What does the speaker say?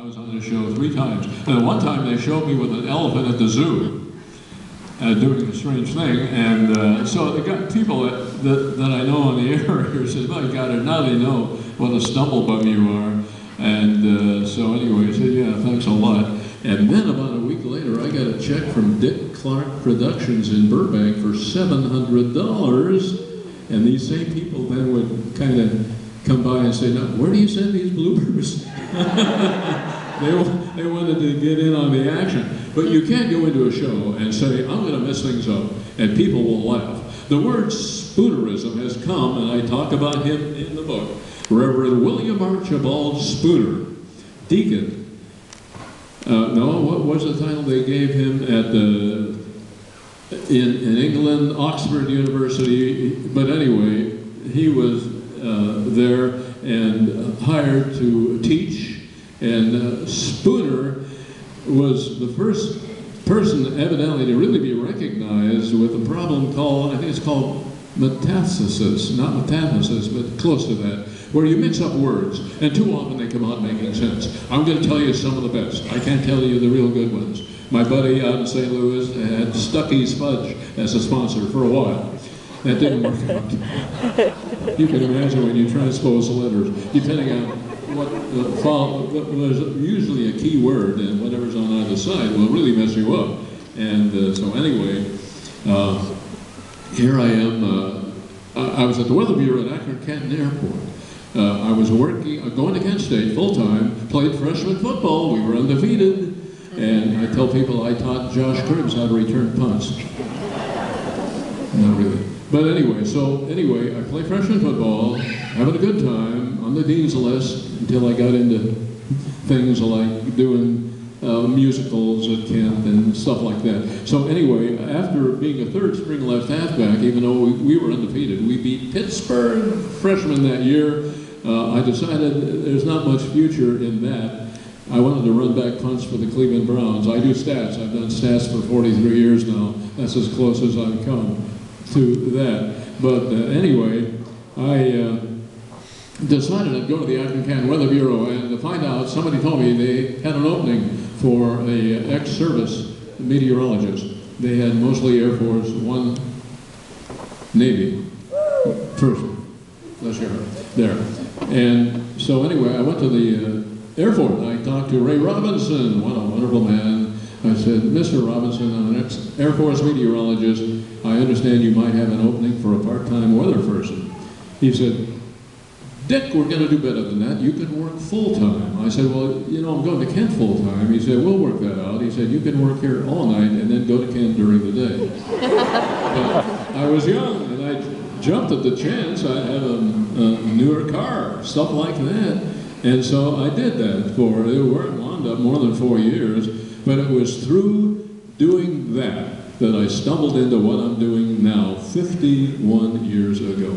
was on the show 3 times. And one time they showed me with an elephant at the zoo doing a strange thing. And so they got people that I know on the air here said, "My God, now they know what a stumblebum you are." And so anyway, I said, "Yeah, thanks a lot." And then about a week later, I got a check from Dick Clark Productions in Burbank for $700. And these same people then would kind of come by and say, "Now, where do you send these bloopers?" They wanted to get in on the action. But you can't go into a show and say, "I'm going to mess things up," and people will laugh. The word spoonerism has come, and I talk about him in the book. Reverend William Archibald Spooner, deacon. No, what was the title they gave him at in England, Oxford University? But anyway, he was there and hired to teach. And Spooner was the first person evidently to really be recognized with a problem called, I think it's called metathesis, not metathesis, but close to that, where you mix up words, and too often they come out making sense. I'm going to tell you some of the best. I can't tell you the real good ones. My buddy out in St. Louis had Stucky's Fudge as a sponsor for a while. That didn't work out. You can imagine when you transpose letters, depending on what was usually a key word, and whatever's on either side will really mess you up. And so anyway, here I am. I was at the Weather Bureau at Akron-Canton Airport. I was going to Kent State full-time, played freshman football. We were undefeated. And I tell people I taught Josh Cribbs how to return punts. Not really. But anyway, I played freshman football, having a good time on the dean's list until I got into things like doing musicals at Kent and stuff like that. So anyway, after being a third string left halfback, even though we were undefeated, we beat Pittsburgh freshmen that year. I decided there's not much future in that. I wanted to run back punts for the Cleveland Browns. I do stats. I've done stats for 43 years now. That's as close as I've come to that. But anyway, I decided I'd go to the Akron-Canton Weather Bureau and to find out, somebody told me they had an opening for a ex-service meteorologist. They had mostly Air Force, one Navy person. Bless your heart. There. And so anyway, I went to the airport. I talked to Ray Robinson, what a wonderful man. I said, "Mr. Robinson, I'm an ex-Air Force meteorologist. I understand you might have an opening for a part-time weather person." He said, "Dick, we're going to do better than that. You can work full-time." I said, "Well, you know, I'm going to Kent full-time." He said, "We'll work that out." He said, "You can work here all night and then go to Kent during the day." But I was young and I jumped at the chance. I had a newer car, stuff like that. And so I did that it wound up more than 4 years, but it was through doing that I stumbled into what I'm doing now 51 years ago.